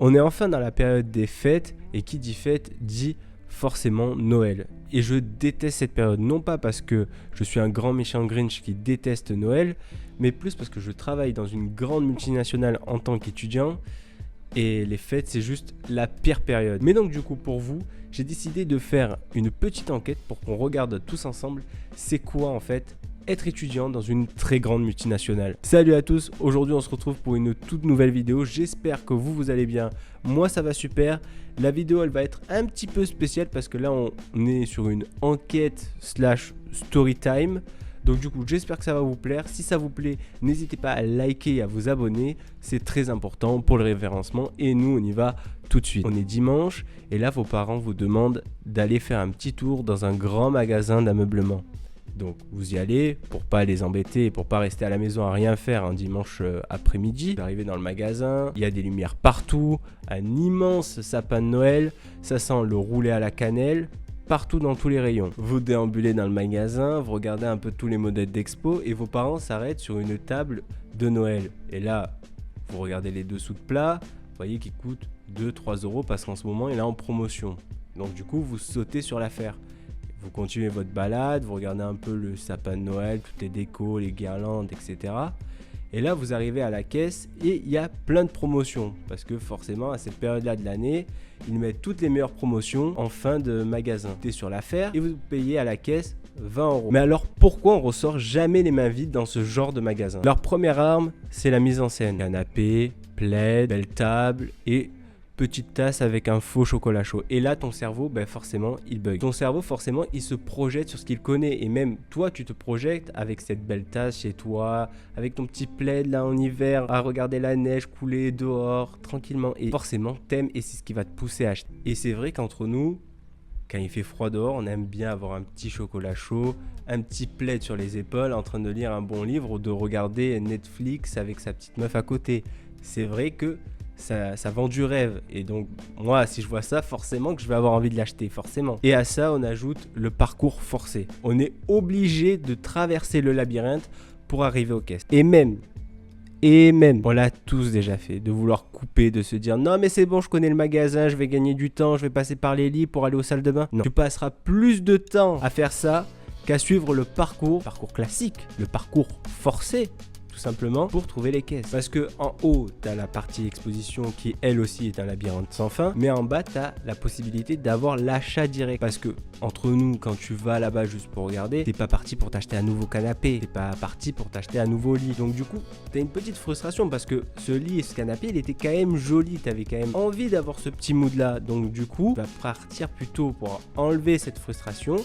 On est enfin dans la période des fêtes et qui dit fête dit forcément Noël. Et je déteste cette période, non pas parce que je suis un grand méchant Grinch qui déteste Noël, mais plus parce que je travaille dans une grande multinationale en tant qu'étudiant et les fêtes c'est juste la pire période. Mais donc du coup pour vous, j'ai décidé de faire une petite enquête pour qu'on regarde tous ensemble c'est quoi en fait être étudiant dans une très grande multinationale. Salut à tous, aujourd'hui on se retrouve pour une toute nouvelle vidéo, j'espère que vous allez bien, moi ça va super. La vidéo elle va être un petit peu spéciale parce que là on est sur une enquête slash story time. Donc du coup j'espère que ça va vous plaire, si ça vous plaît n'hésitez pas à liker et à vous abonner, c'est très important pour le référencement et nous on y va tout de suite. On est dimanche et là vos parents vous demandent d'aller faire un petit tour dans un grand magasin d'ameublement. Donc vous y allez pour pas les embêter, pour pas rester à la maison à rien faire un dimanche après-midi. Vous arrivez dans le magasin, il y a des lumières partout, un immense sapin de Noël, ça sent le roulé à la cannelle, partout dans tous les rayons. Vous déambulez dans le magasin, vous regardez un peu tous les modèles d'expo et vos parents s'arrêtent sur une table de Noël. Et là, vous regardez les dessous de plat, vous voyez qu'il coûte 2-3 € parce qu'en ce moment il est en promotion. Donc du coup vous sautez sur l'affaire. Vous continuez votre balade, vous regardez un peu le sapin de Noël, toutes les décos, les guirlandes, etc. Et là, vous arrivez à la caisse et il y a plein de promotions. Parce que forcément, à cette période-là de l'année, ils mettent toutes les meilleures promotions en fin de magasin. Vous êtes sur l'affaire et vous payez à la caisse 20 €. Mais alors, pourquoi on ressort jamais les mains vides dans ce genre de magasin? Leur première arme, c'est la mise en scène. Canapé, plaid, belle table et petite tasse avec un faux chocolat chaud. Et là, ton cerveau, forcément, il bug. Ton cerveau, forcément, il se projette sur ce qu'il connaît. Et même toi, tu te projettes avec cette belle tasse chez toi, avec ton petit plaid là en hiver, à regarder la neige couler dehors, tranquillement. Et forcément, t'aimes et c'est ce qui va te pousser à acheter. Et c'est vrai qu'entre nous, quand il fait froid dehors, on aime bien avoir un petit chocolat chaud, un petit plaid sur les épaules, en train de lire un bon livre ou de regarder Netflix avec sa petite meuf à côté. C'est vrai que ça vend du rêve et donc moi si je vois ça forcément que je vais avoir envie de l'acheter forcément. Et à ça on ajoute le parcours forcé. On est obligé de traverser le labyrinthe pour arriver aux caisses. Et même on l'a tous déjà fait, de vouloir couper, de se dire non mais c'est bon je connais le magasin, je vais gagner du temps, je vais passer par les lits pour aller aux salles de bain. Non, tu passeras plus de temps à faire ça qu'à suivre le parcours classique, le parcours forcé. Tout simplement pour trouver les caisses. Parce que en haut, tu as la partie exposition qui elle aussi est un labyrinthe sans fin. Mais en bas, tu as la possibilité d'avoir l'achat direct. Parce que entre nous, quand tu vas là-bas juste pour regarder, t'es pas parti pour t'acheter un nouveau canapé. T'es pas parti pour t'acheter un nouveau lit. Donc du coup, tu as une petite frustration parce que ce lit et ce canapé, il était quand même joli. Tu avais quand même envie d'avoir ce petit mood là. Donc du coup, tu vas partir plutôt pour enlever cette frustration.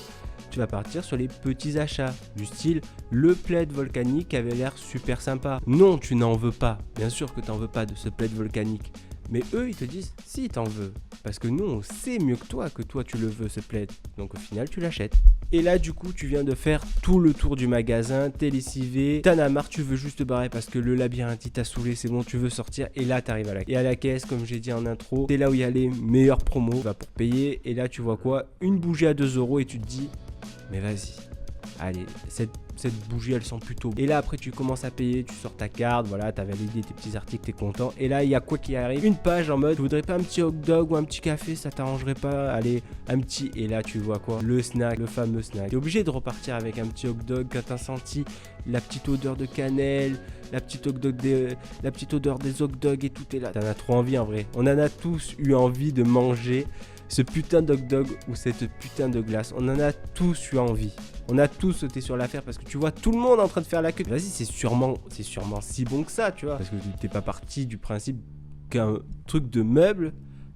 Tu vas partir sur les petits achats du style le plaid volcanique avait l'air super sympa. Non, tu n'en veux pas. Bien sûr que tu n'en veux pas de ce plaid volcanique. Mais eux, ils te disent si t'en veux. Parce que nous, on sait mieux que toi tu le veux ce plaid. Donc au final, tu l'achètes. Et là, du coup, tu viens de faire tout le tour du magasin, t'es lessivé, t'en as marre, tu veux juste te barrer parce que le labyrinthe il t'a saoulé, c'est bon, tu veux sortir. Et là, t'arrives à la caisse. Et à la caisse, comme j'ai dit en intro, c'est là où il y a les meilleures promos. Tu vas pour payer. Et là, tu vois quoi? Une bougie à 2 € et tu te dis mais vas-y, allez, cette bougie elle sent plutôt. Et là après tu commences à payer, tu sors ta carte, voilà, t'as validé tes petits articles, t'es content. Et là il y a quoi qui arrive? Une page en mode, tu voudrais pas un petit hot dog ou un petit café, ça t'arrangerait pas? Allez, un petit. Et là tu vois quoi? Le snack, le fameux snack. T'es obligé de repartir avec un petit hot dog quand t'as senti la petite odeur de cannelle, la petite odeur des hot dogs et tout est là. T'en as trop envie en vrai. On en a tous eu envie de manger ce putain de hot dog ou cette putain de glace. On en a tous eu envie. On a tous sauté sur l'affaire parce que tu vois tout le monde en train de faire la queue. Vas-y, c'est sûrement si bon que ça, tu vois. Parce que tu t'es pas parti du principe qu'un truc de meuble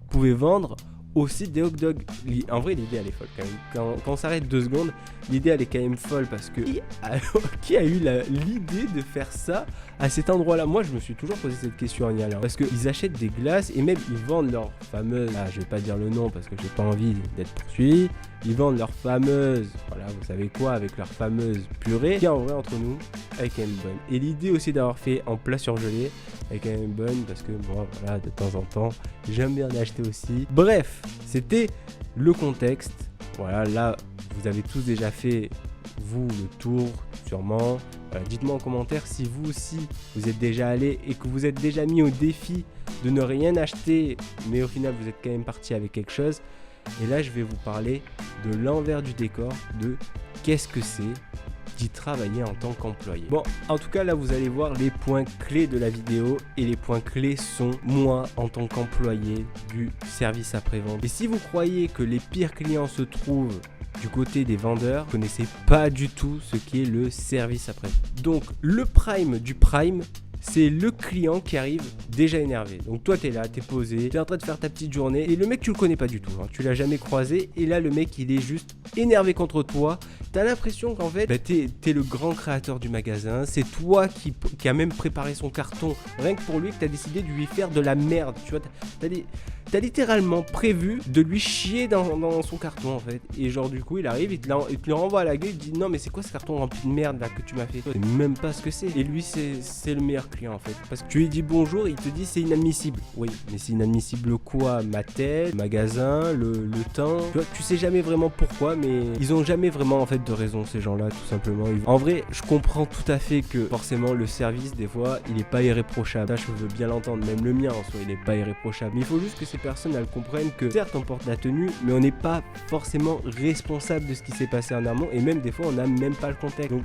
pouvait vendre aussi des hot dogs. En vrai, l'idée elle est folle quand même. Quand on s'arrête 2 secondes, l'idée elle est quand même folle parce que qui a eu l'idée de faire ça à cet endroit-là? Moi, je me suis toujours posé cette question en y allant. Parce qu'ils achètent des glaces et même ils vendent leur fameuse. Ah, je vais pas dire le nom parce que j'ai pas envie d'être poursuivi. Ils vendent leur fameuse, voilà, vous savez quoi, avec leur fameuse purée, qui en vrai entre nous, elle est quand même bonne. Et l'idée aussi d'avoir fait en plat surgelé, elle est quand même bonne parce que bon, voilà, de temps en temps, j'aime bien en acheter aussi. Bref, c'était le contexte. Voilà, là, vous avez tous déjà fait vous le tour sûrement. Dites-moi en commentaire si vous aussi vous êtes déjà allé et que vous êtes déjà mis au défi de ne rien acheter, mais au final vous êtes quand même parti avec quelque chose. Et là je vais vous parler de l'envers du décor, de qu'est-ce que c'est d'y travailler en tant qu'employé. Bon, en tout cas là vous allez voir les points clés de la vidéo, et les points clés sont moi en tant qu'employé du service après-vente. Et si vous croyez que les pires clients se trouvent du côté des vendeurs, vous ne connaissez pas du tout ce qui est le service après. Donc le prime du prime, c'est le client qui arrive déjà énervé. Donc toi t'es là, t'es posé, t'es en train de faire ta petite journée et le mec tu le connais pas du tout, hein, tu l'as jamais croisé, et là le mec il est juste énervé contre toi. T'as l'impression qu'en fait t'es le grand créateur du magasin, c'est toi qui a même préparé son carton, rien que pour lui, que t'as décidé de lui faire de la merde, tu vois. T'as littéralement prévu de lui chier dans son carton en fait. Et genre du coup il arrive, il te le renvoie à la gueule, il te dit non mais c'est quoi ce carton rempli de merde là que tu m'as fait? Tu sais même pas ce que c'est. Et lui c'est le meilleur client en fait. Parce que tu lui dis bonjour, il te dit c'est inadmissible. Oui, mais c'est inadmissible quoi? Ma tête, le magasin, le temps. Tu sais jamais vraiment pourquoi, mais ils ont jamais vraiment en fait de raison ces gens-là tout simplement. En vrai, je comprends tout à fait que forcément le service des fois il est pas irréprochable. Ça je veux bien l'entendre, même le mien en soi il est pas irréprochable. Mais il faut juste que ces personnes elles comprennent que certes on porte la tenue, mais on n'est pas forcément responsable de ce qui s'est passé en amont, et même des fois on n'a même pas le contexte. Donc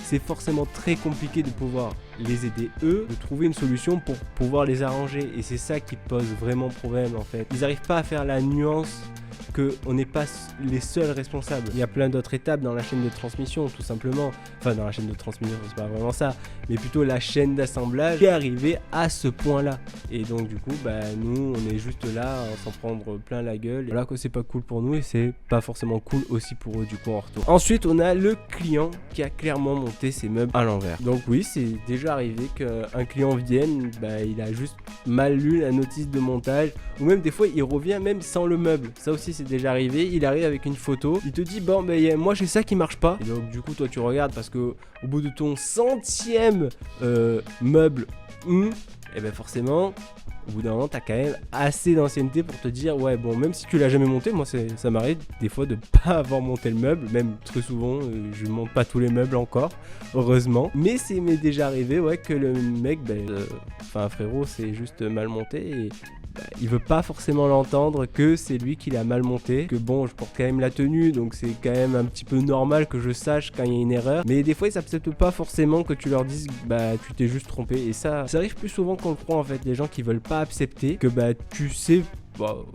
c'est forcément très compliqué de pouvoir les aider eux, de trouver une solution pour pouvoir les arranger, et c'est ça qui pose vraiment problème en fait. Ils n'arrivent pas à faire la nuance qu'on n'est pas les seuls responsables. Il y a plein d'autres étapes dans la chaîne de transmission tout simplement. Enfin dans la chaîne de transmission c'est pas vraiment ça, mais plutôt la chaîne d'assemblage qui est arrivée à ce point là. Et donc du coup nous on est juste là à s'en prendre plein la gueule. Voilà que c'est pas cool pour nous et c'est pas forcément cool aussi pour eux du coup en retour. Ensuite on a le client qui a clairement monté ses meubles à l'envers. Donc oui, c'est déjà arrivé qu'un client vienne, il a juste mal lu la notice de montage, ou même des fois il revient même sans le meuble. Ça aussi c'est déjà arrivé, il arrive avec une photo, il te dit bon moi j'ai ça qui marche pas, et donc du coup toi tu regardes parce que au bout de ton centième meuble, et forcément au bout d'un moment t'as quand même assez d'ancienneté pour te dire ouais bon, même si tu l'as jamais monté, moi ça m'arrive des fois de pas avoir monté le meuble, même très souvent je monte pas tous les meubles encore, heureusement, mais c'est m'est déjà arrivé que le mec frérot c'est juste mal monté, et il veut pas forcément l'entendre que c'est lui qui l'a mal monté, que bon je porte quand même la tenue donc c'est quand même un petit peu normal que je sache quand il y a une erreur, mais des fois ils s'acceptent pas forcément que tu leur dises tu t'es juste trompé, et ça arrive plus souvent qu'on le croit en fait, les gens qui veulent pas accepter que tu sais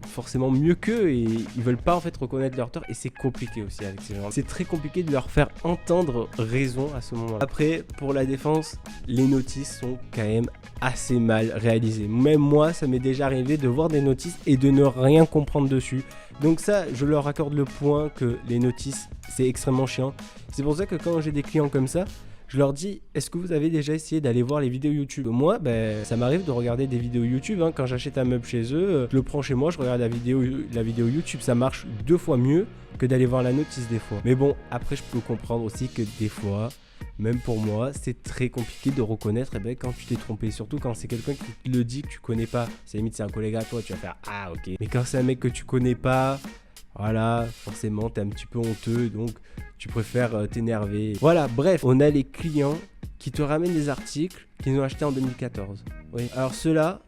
forcément mieux qu'eux, et ils veulent pas en fait reconnaître leur tort, et c'est compliqué aussi avec ces gens. C'est très compliqué de leur faire entendre raison à ce moment-là. Après, pour la défense, les notices sont quand même assez mal réalisées. Même moi, ça m'est déjà arrivé de voir des notices et de ne rien comprendre dessus. Donc ça, je leur accorde le point que les notices, c'est extrêmement chiant. C'est pour ça que quand j'ai des clients comme ça, je leur dis, est-ce que vous avez déjà essayé d'aller voir les vidéos YouTube? Moi, ça m'arrive de regarder des vidéos YouTube, quand j'achète un meuble chez eux, je le prends chez moi, je regarde la vidéo YouTube, ça marche 2 fois mieux que d'aller voir la notice des fois. Mais bon, après je peux comprendre aussi que des fois, même pour moi, c'est très compliqué de reconnaître quand tu t'es trompé, surtout quand c'est quelqu'un qui te le dit que tu connais pas. C'est limite c'est un collègue à toi, tu vas faire ah ok. Mais quand c'est un mec que tu connais pas, voilà, forcément t'es un petit peu honteux, donc tu préfères t'énerver. Voilà, bref, on a les clients qui te ramènent des articles qu'ils ont achetés en 2014. Oui. Alors ceux-là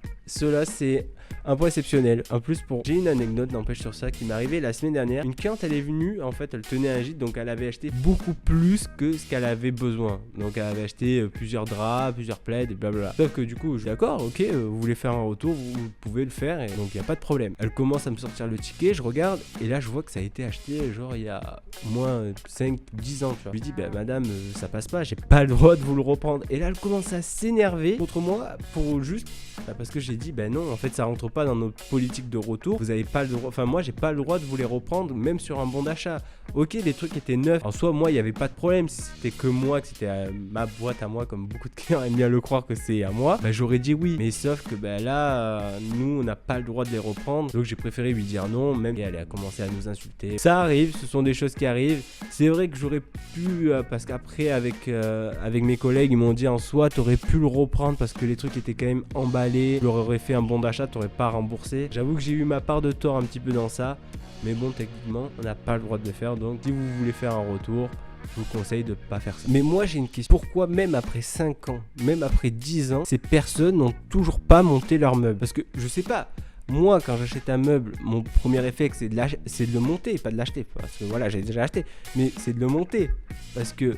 c'est un point exceptionnel. En plus, j'ai une anecdote n'empêche sur ça qui m'est arrivée la semaine dernière. Une cliente, elle est venue, en fait, elle tenait un gîte, donc elle avait acheté beaucoup plus que ce qu'elle avait besoin. Donc elle avait acheté plusieurs draps, plusieurs plaids, et blablabla. Sauf que du coup, je suis d'accord, ok, vous voulez faire un retour, vous pouvez le faire, et donc il n'y a pas de problème. Elle commence à me sortir le ticket, je regarde, et là je vois que ça a été acheté genre il y a moins 5-10 ans. Tu vois. Je lui dis, madame, ça passe pas, j'ai pas le droit de vous le reprendre. Et là elle commence à s'énerver contre moi pour juste, parce que j'ai dit, non, en fait ça rentre pas dans notre politique de retour, vous avez pas le droit, moi j'ai pas le droit de vous les reprendre même sur un bon d'achat. Ok, les trucs étaient neufs, en soi moi il y avait pas de problème, si c'était que moi, que c'était ma boîte à moi, comme beaucoup de clients aiment bien le croire que c'est à moi, j'aurais dit oui, mais sauf que là nous on n'a pas le droit de les reprendre, donc j'ai préféré lui dire non, même, et elle a commencé à nous insulter. Ça arrive, ce sont des choses qui arrivent. C'est vrai que j'aurais pu, parce qu'après avec mes collègues ils m'ont dit en soi t'aurais pu le reprendre parce que les trucs étaient quand même emballés, je leur aurais fait un bon d'achat, t'aurais pas remboursé. J'avoue que j'ai eu ma part de tort un petit peu dans ça, mais bon, techniquement on n'a pas le droit de le faire, donc si vous voulez faire un retour, je vous conseille de pas faire ça. Mais moi j'ai une question, pourquoi même après 5 ans, même après 10 ans, ces personnes n'ont toujours pas monté leur meuble? Parce que je sais pas, moi quand j'achète un meuble, mon premier réflexe c'est de le monter, pas de l'acheter. Parce que voilà, j'ai déjà acheté, mais c'est de le monter. Parce que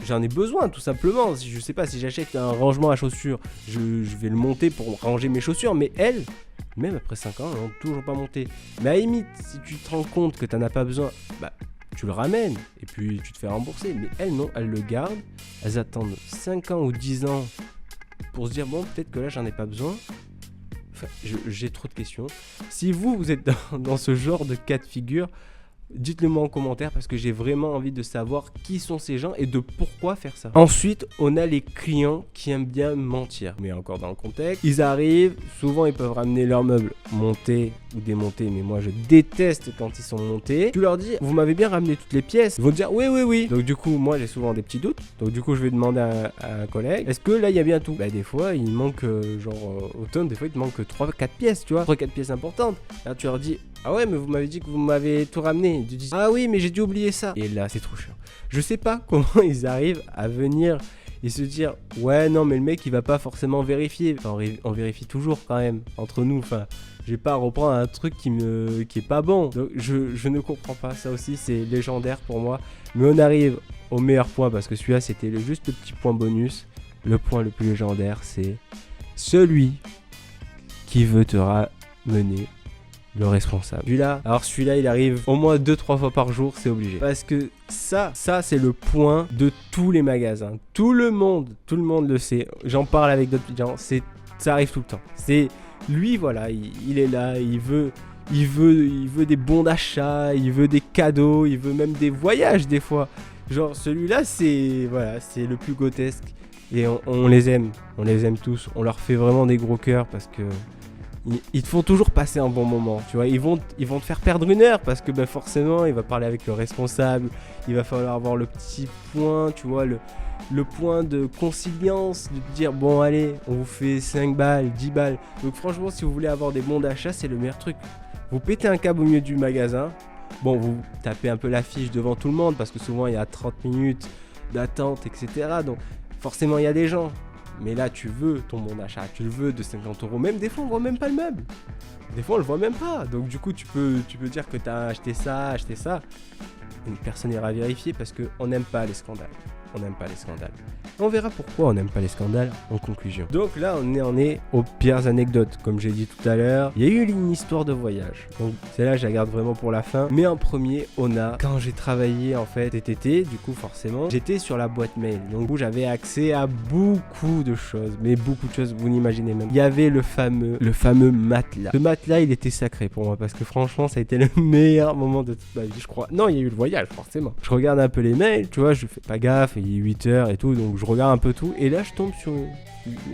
j'en ai besoin tout simplement. Je sais pas, si j'achète un rangement à chaussures, je vais le monter pour ranger mes chaussures. Mais elles, même après 5 ans, elles n'ont toujours pas monté. Mais à la limite, si tu te rends compte que tu n'en as pas besoin, bah tu le ramènes et puis tu te fais rembourser. Mais elles non, elles le gardent. Elles attendent 5 ans ou 10 ans pour se dire bon, peut-être que là j'en ai pas besoin. Enfin, j'ai trop de questions. Si vous êtes dans ce genre de cas de figure, dites-le moi en commentaire parce que j'ai vraiment envie de savoir qui sont ces gens et de pourquoi faire ça. Ensuite, on a les clients qui aiment bien mentir. Mais encore dans le contexte, ils arrivent, souvent ils peuvent ramener leurs meubles montés ou démontés, mais moi je déteste quand ils sont montés. Tu leur dis, vous m'avez bien ramené toutes les pièces. Ils vont te dire, oui, oui, oui. Donc du coup, moi j'ai souvent des petits doutes. Donc du coup, je vais demander à un collègue, est-ce que là il y a bien tout? Bah des fois, il manque au tonne, des fois il te manque 3-4 pièces, tu vois. 3-4 pièces importantes. Là tu leur dis, ah ouais, mais vous m'avez dit que vous m'avez tout ramené. Ils disent, ah oui, mais j'ai dû oublier ça. Et là, c'est trop chiant. Je sais pas comment ils arrivent à venir et se dire, ouais, non, mais le mec, il va pas forcément vérifier. Enfin, on vérifie toujours quand même, entre nous. Enfin, je vais pas reprendre un truc qui est pas bon. Donc, je ne comprends pas. Ça aussi, c'est légendaire pour moi. Mais on arrive au meilleur point parce que celui-là, c'était juste le petit point bonus. Le point le plus légendaire, c'est celui qui veut te ramener le responsable. Celui-là, il arrive au moins 2-3 fois par jour, c'est obligé. Parce que ça c'est le point de tous les magasins. Tout le monde le sait. J'en parle avec d'autres gens, ça arrive tout le temps. C'est lui, voilà, il est là, il veut des bons d'achat, il veut des cadeaux, il veut même des voyages des fois. Genre celui-là, c'est le plus grotesque et on les aime tous. On leur fait vraiment des gros cœurs parce que ils te font toujours passer un bon moment, tu vois. Ils vont te faire perdre 1 heure parce que forcément, il va parler avec le responsable. Il va falloir avoir le petit point, tu vois, le point de conciliance, de te dire, bon, allez, on vous fait 5 balles, 10 balles. Donc franchement, si vous voulez avoir des bons d'achat, c'est le meilleur truc. Vous pétez un câble au milieu du magasin. Bon, vous tapez un peu l'affiche devant tout le monde parce que souvent, il y a 30 minutes d'attente, etc. Donc forcément, il y a des gens. Mais là, tu veux ton bon d'achat, tu le veux de 50 €. Même des fois, on voit même pas le meuble. Des fois, on le voit même pas. Donc, du coup, tu peux dire que tu as acheté ça. Une personne ira vérifier parce qu'on n'aime pas les scandales. On verra pourquoi on n'aime pas les scandales en conclusion. Donc là, on est aux pires anecdotes. Comme j'ai dit tout à l'heure, il y a eu une histoire de voyage. Donc celle-là, je la garde vraiment pour la fin. Mais en premier, quand j'ai travaillé en fait cet été, du coup forcément, j'étais sur la boîte mail. Donc j'avais accès à beaucoup de choses. Mais beaucoup de choses, vous n'imaginez même. Il y avait le fameux matelas. Ce matelas, il était sacré pour moi parce que franchement, ça a été le meilleur moment de toute ma vie, je crois. Non, il y a eu le voyage, forcément. Je regarde un peu les mails, tu vois, je fais pas gaffe, il est 8h et tout, donc je regarde un peu tout. Et là, je tombe sur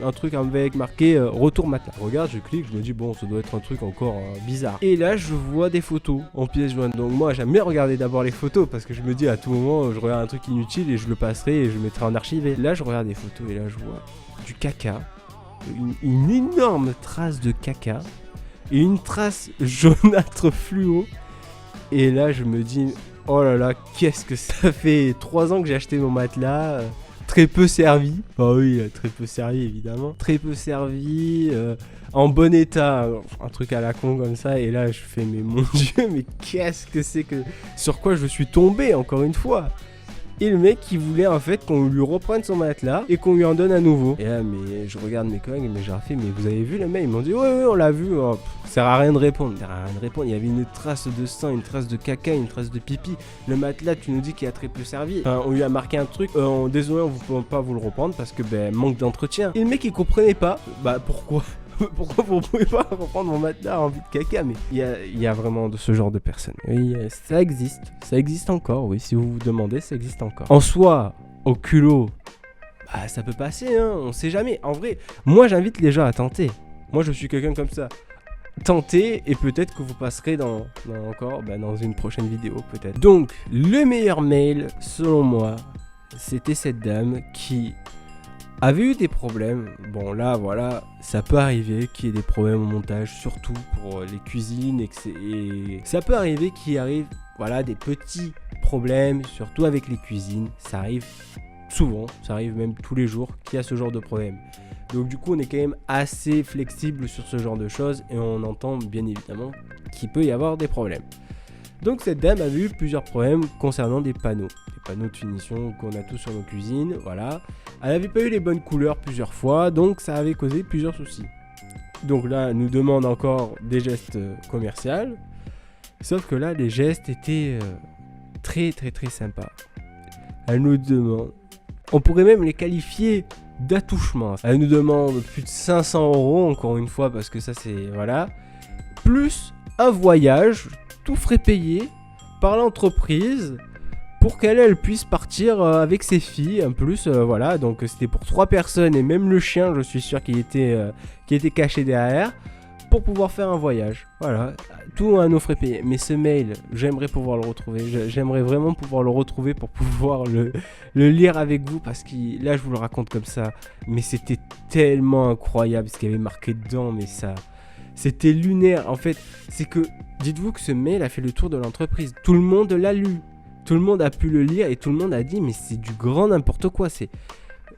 un truc avec marqué retour matelas. Je regarde, je clique, je me dis bon, ça doit être un truc encore bizarre. Et là, je vois des photos en pièces jointes. Donc moi, j'aime bien regarder d'abord les photos parce que je me dis à tout moment, je regarde un truc inutile et je le passerai et je le mettrai en archivé. Là, je regarde des photos et là, je vois du caca, une énorme trace de caca et une trace jaunâtre fluo. Et là, je me dis, oh là là, qu'est-ce que ça fait 3 ans que j'ai acheté mon matelas, très peu servi. Bah oui, très peu servi évidemment. Très peu servi, en bon état, un truc à la con comme ça. Et là, je fais, mais mon Dieu, mais qu'est-ce que c'est que... Sur quoi je suis tombé encore une fois. Et le mec qui voulait en fait qu'on lui reprenne son matelas et qu'on lui en donne à nouveau. Et là, mais je regarde mes collègues, mais j'ai fait, mais vous avez vu le mec? Ils m'ont dit, ouais, on l'a vu. Oh, ça sert à rien de répondre. Il y avait une trace de sang, une trace de caca, une trace de pipi. Le matelas, tu nous dis qu'il a très peu servi. Enfin, on lui a marqué un truc. Désolé, on ne peut pas vous le reprendre parce que manque d'entretien. Et le mec, il comprenait pas. Bah pourquoi? Pourquoi vous pouvez pas reprendre mon matelas en vue de caca? Mais il y a vraiment de ce genre de personnes. Oui, ça existe encore, oui, si vous vous demandez, ça existe encore. En soi, au culot, ça peut passer, hein, on sait jamais. En vrai, moi j'invite les gens à tenter. Moi je suis quelqu'un comme ça. Tentez et peut-être que vous passerez dans une prochaine vidéo peut-être. Donc, le meilleur mail, selon moi, c'était cette dame qui avait eu des problèmes. Bon là voilà, ça peut arriver qu'il y ait des problèmes au montage, surtout pour les cuisines et ça peut arriver qu'il arrive des petits problèmes, surtout avec les cuisines. Ça arrive souvent, ça arrive même tous les jours qu'il y a ce genre de problème. Donc du coup, on est quand même assez flexible sur ce genre de choses et on entend bien évidemment qu'il peut y avoir des problèmes. Donc cette dame a eu plusieurs problèmes concernant des panneaux de finition qu'on a tous sur nos cuisines, voilà. Elle n'avait pas eu les bonnes couleurs plusieurs fois, donc ça avait causé plusieurs soucis. Donc là, elle nous demande encore des gestes commerciaux, sauf que là, les gestes étaient très très très sympas. Elle nous demande, on pourrait même les qualifier d'attouchement. Elle nous demande plus de 500 € encore une fois, parce que ça c'est, voilà, plus un voyage, tout frais payé par l'entreprise, pour qu'elle puisse partir avec ses filles, en plus, voilà, donc c'était pour 3 personnes, et même le chien, je suis sûr qu'il était caché derrière, pour pouvoir faire un voyage, voilà, tout à nos frais payés. Mais ce mail, j'aimerais pouvoir le retrouver, j'aimerais vraiment pouvoir le retrouver pour pouvoir le lire avec vous, parce que là, je vous le raconte comme ça, mais c'était tellement incroyable ce qu'il y avait marqué dedans, mais ça... C'était lunaire, en fait, c'est que, dites-vous que ce mail a fait le tour de l'entreprise, tout le monde l'a lu. Tout le monde a pu le lire et tout le monde a dit mais c'est du grand n'importe quoi. C'est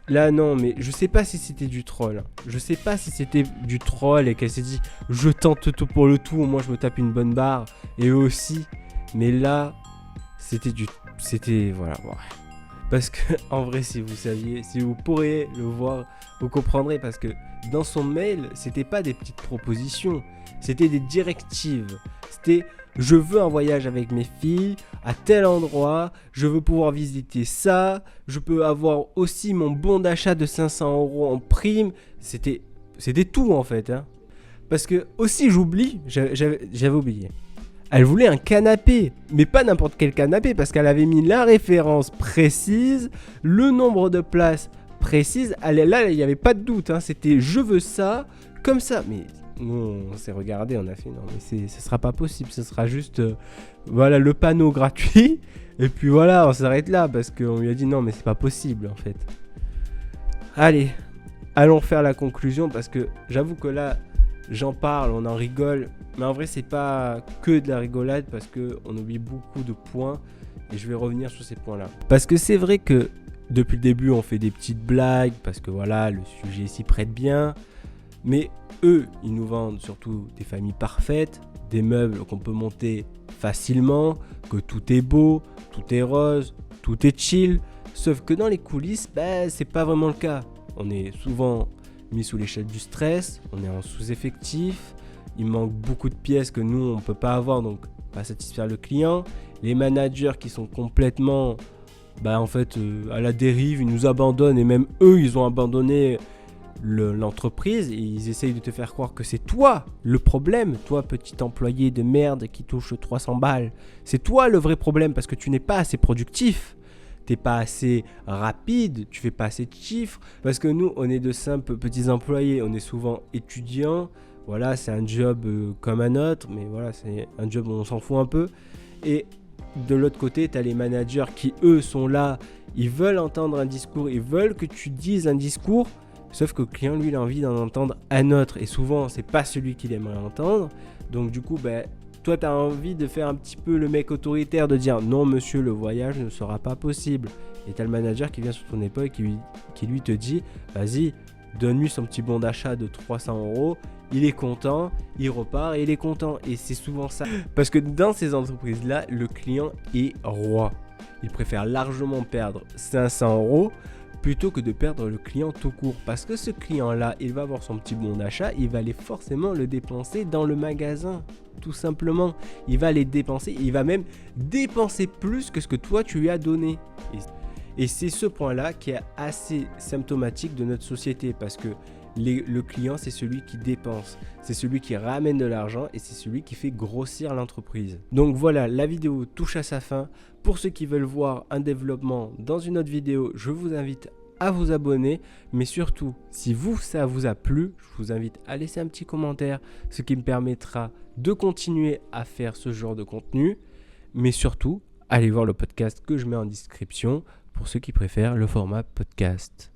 là non mais je sais pas si c'était du troll. Je sais pas si c'était du troll et qu'elle s'est dit je tente tout pour le tout, moi je me tape une bonne barre et eux aussi. Mais là c'était voilà. Parce que en vrai si vous saviez, si vous pourriez le voir, vous comprendrez parce que dans son mail, c'était pas des petites propositions, c'était des directives. C'était je veux un voyage avec mes filles à tel endroit, je veux pouvoir visiter ça, je peux avoir aussi mon bon d'achat de 500 € en prime. C'était tout en fait. Hein. Parce que aussi j'oublie, j'avais oublié. Elle voulait un canapé, mais pas n'importe quel canapé, parce qu'elle avait mis la référence précise, le nombre de places précise. Là, il n'y avait pas de doute, hein, c'était je veux ça, comme ça. Mais nous, on s'est regardé, on a fait non, mais ce sera pas possible, ce sera juste voilà le panneau gratuit, et puis voilà, on s'arrête là, parce qu'on lui a dit non, mais c'est pas possible en fait. Allez, allons faire la conclusion, parce que j'avoue que là, j'en parle, on en rigole, mais en vrai c'est pas que de la rigolade parce qu'on oublie beaucoup de points et je vais revenir sur ces points-là. Parce que c'est vrai que depuis le début on fait des petites blagues parce que voilà, le sujet s'y prête bien, mais eux ils nous vendent surtout des familles parfaites, des meubles qu'on peut monter facilement, que tout est beau, tout est rose, tout est chill, sauf que dans les coulisses, c'est pas vraiment le cas. On est souvent mis sous l'échelle du stress, on est en sous-effectif, il manque beaucoup de pièces que nous on peut pas avoir, donc pas satisfaire le client. Les managers qui sont complètement à la dérive, ils nous abandonnent et même eux ils ont abandonné l'entreprise et ils essayent de te faire croire que c'est toi le problème, toi petit employé de merde qui touche 300 balles, c'est toi le vrai problème parce que tu n'es pas assez productif. T'es pas assez rapide, tu fais pas assez de chiffres, parce que nous, on est de simples petits employés, on est souvent étudiants, voilà, c'est un job comme un autre, mais voilà, c'est un job où on s'en fout un peu. Et de l'autre côté, t'as les managers qui, eux, sont là, ils veulent entendre un discours, ils veulent que tu dises un discours, sauf que le client, lui, il a envie d'en entendre un autre, et souvent, c'est pas celui qu'il aimerait entendre, donc du coup, toi, tu as envie de faire un petit peu le mec autoritaire, de dire non, monsieur, le voyage ne sera pas possible. Et tu as le manager qui vient sur ton épaule et qui lui te dit vas-y, donne-lui son petit bon d'achat de 300 €. Il est content, il repart et il est content. Et c'est souvent ça. Parce que dans ces entreprises-là, le client est roi. Il préfère largement perdre 500 € plutôt que de perdre le client tout court. Parce que ce client-là, il va avoir son petit bon d'achat, il va aller forcément le dépenser dans le magasin. Tout simplement, il va les dépenser, il va même dépenser plus que ce que toi tu lui as donné. Et c'est ce point-là qui est assez symptomatique de notre société parce que le client c'est celui qui dépense, c'est celui qui ramène de l'argent et c'est celui qui fait grossir l'entreprise. Donc voilà, la vidéo touche à sa fin. Pour ceux qui veulent voir un développement dans une autre vidéo, je vous invite à vous abonner, mais surtout, si ça vous a plu, je vous invite à laisser un petit commentaire, ce qui me permettra de continuer à faire ce genre de contenu, mais surtout, allez voir le podcast que je mets en description pour ceux qui préfèrent le format podcast.